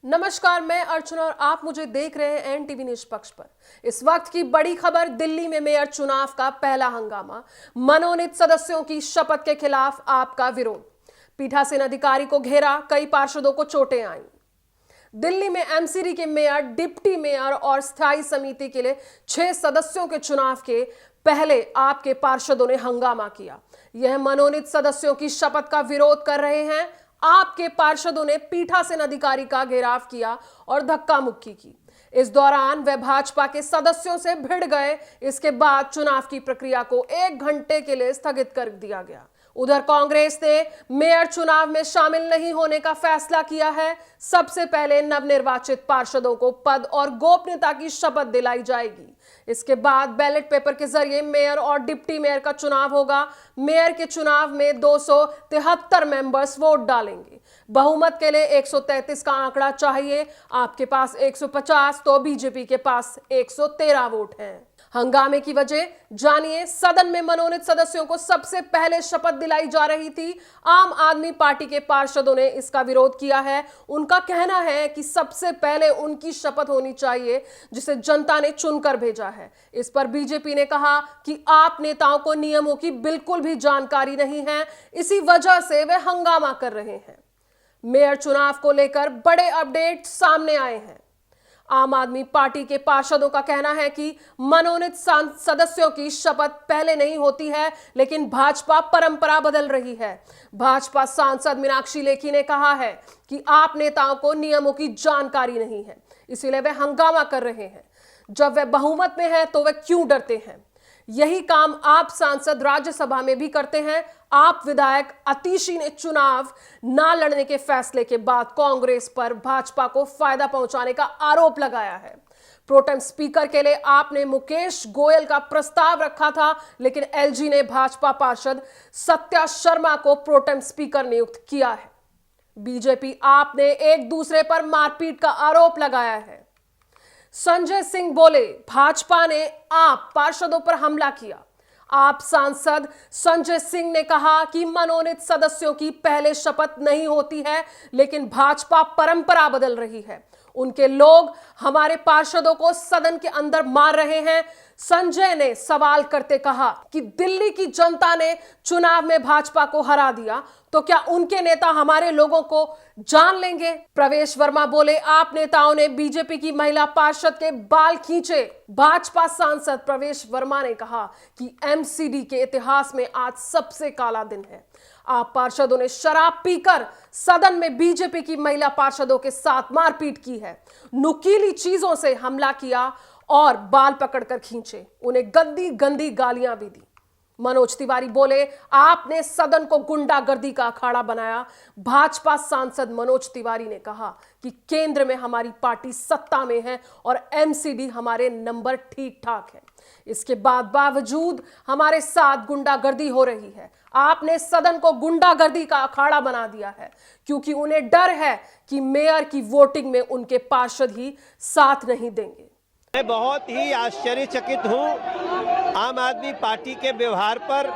नमस्कार, मैं अर्चना और आप मुझे देख रहे हैं एनटीवी निष्पक्ष पर। इस वक्त की बड़ी खबर, दिल्ली में मेयर चुनाव का पहला हंगामा, मनोनीत सदस्यों की शपथ के खिलाफ आपका विरोध, पीठासीन अधिकारी को घेरा, कई पार्षदों को चोटें आईं। दिल्ली में एमसीडी के मेयर, डिप्टी मेयर और स्थायी समिति के लिए 6 सदस्यों के चुनाव के पहले आपके पार्षदों ने हंगामा किया। यह मनोनीत सदस्यों की शपथ का विरोध कर रहे हैं। आपके पार्षदों ने पीठासीन अधिकारी का घेराव किया और धक्का मुक्की की। इस दौरान वे भाजपा के सदस्यों से भिड़ गए। इसके बाद चुनाव की प्रक्रिया को 1 घंटे के लिए स्थगित कर दिया गया। उधर कांग्रेस ने मेयर चुनाव में शामिल नहीं होने का फैसला किया है। सबसे पहले नवनिर्वाचित पार्षदों को पद और गोपनीयता की शपथ दिलाई जाएगी। इसके बाद बैलेट पेपर के जरिए मेयर और डिप्टी मेयर का चुनाव होगा। मेयर के चुनाव में 273 मेंबर्स वोट डालेंगे। बहुमत के लिए 133 का आंकड़ा चाहिए। आपके पास 150 तो बीजेपी के पास 113 वोट हैं। हंगामे की वजह जानिए। सदन में मनोनीत सदस्यों को सबसे पहले शपथ दिलाई जा रही थी। आम आदमी पार्टी के पार्षदों ने इसका विरोध किया है। उनका कहना है कि सबसे पहले उनकी शपथ होनी चाहिए जिसे जनता ने चुनकर भेजा है। इस पर बीजेपी ने कहा कि आप नेताओं को नियमों की बिल्कुल भी जानकारी नहीं है, इसी वजह से वे हंगामा कर रहे हैं। मेयर चुनाव को लेकर बड़े अपडेट सामने आए हैं। आम आदमी पार्टी के पार्षदों का कहना है कि मनोनीत सदस्यों की शपथ पहले नहीं होती है, लेकिन भाजपा परंपरा बदल रही है। भाजपा सांसद मीनाक्षी लेखी ने कहा है कि आप नेताओं को नियमों की जानकारी नहीं है, इसीलिए वे हंगामा कर रहे हैं। जब वे बहुमत में हैं तो वे क्यों डरते हैं? यही काम आप सांसद राज्यसभा में भी करते हैं। आप विधायक अतिशी ने चुनाव ना लड़ने के फैसले के बाद कांग्रेस पर भाजपा को फायदा पहुंचाने का आरोप लगाया है। प्रोटेम स्पीकर के लिए आपने मुकेश गोयल का प्रस्ताव रखा था, लेकिन एलजी ने भाजपा पार्षद सत्या शर्मा को प्रोटेम स्पीकर नियुक्त किया है। बीजेपी आपने एक दूसरे पर मारपीट का आरोप लगाया है। संजय सिंह बोले, भाजपा ने आप पार्षदों पर हमला किया। आप सांसद संजय सिंह ने कहा कि मनोनीत सदस्यों की पहले शपथ नहीं होती है, लेकिन भाजपा परंपरा बदल रही है। उनके लोग हमारे पार्षदों को सदन के अंदर मार रहे हैं। संजय ने सवाल करते कहा कि दिल्ली की जनता ने चुनाव में भाजपा को हरा दिया, तो क्या उनके नेता हमारे लोगों को जान लेंगे? प्रवेश वर्मा बोले, आप नेताओं ने बीजेपी की महिला पार्षद के बाल खींचे। भाजपा सांसद प्रवेश वर्मा ने कहा कि एमसीडी के इतिहास में आज सबसे काला दिन है। आप पार्षदों ने शराब पीकर सदन में बीजेपी की महिला पार्षदों के साथ मारपीट की है, नुकीली चीजों से हमला किया और बाल पकड़कर खींचे। उन्हें गंदी गंदी गालियां भी दी। मनोज तिवारी बोले, आपने सदन को गुंडागर्दी का अखाड़ा बनाया। भाजपा सांसद मनोज तिवारी ने कहा कि केंद्र में हमारी पार्टी सत्ता में है और एमसीडी हमारे नंबर ठीक ठाक है। इसके बावजूद हमारे साथ गुंडागर्दी हो रही है। आपने सदन को गुंडागर्दी का अखाड़ा बना दिया है, क्योंकि उन्हें डर है कि मेयर की वोटिंग में उनके पार्षद ही साथ नहीं देंगे। मैं बहुत ही आश्चर्यचकित हूं आम आदमी पार्टी के व्यवहार पर,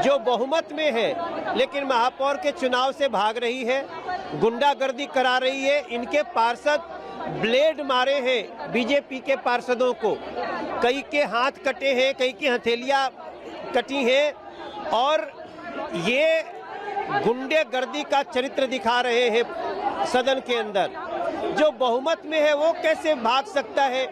जो बहुमत में है लेकिन महापौर के चुनाव से भाग रही है, गुंडागर्दी करा रही है। इनके पार्षद ब्लेड मारे हैं बीजेपी के पार्षदों को, कई के हाथ कटे हैं, कई की हथेलियां कटी हैं, और ये गुंडागर्दी का चरित्र दिखा रहे हैं सदन के अंदर। जो बहुमत में है वो कैसे भाग सकता है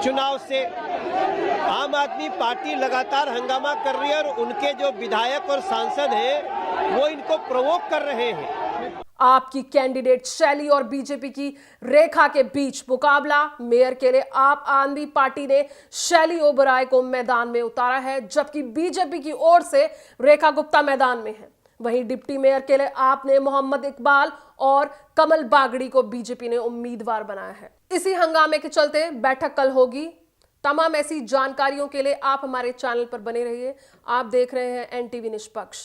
चुनाव से? आम आदमी पार्टी लगातार हंगामा कर रही है और उनके जो विधायक और सांसद हैं वो इनको प्रोवोक कर रहे हैं। आपकी कैंडिडेट शैली और बीजेपी की रेखा के बीच मुकाबला। मेयर के लिए आप आदमी पार्टी ने शैली ओबराय को मैदान में उतारा है, जबकि बीजेपी की ओर से रेखा गुप्ता मैदान में है। वहीं डिप्टी मेयर के लिए आपने मोहम्मद इकबाल और कमल बागड़ी को बीजेपी ने उम्मीदवार बनाया है। इसी हंगामे के चलते बैठक कल होगी। तमाम ऐसी जानकारियों के लिए आप हमारे चैनल पर बने रहिए। आप देख रहे हैं एनटीवी निष्पक्ष।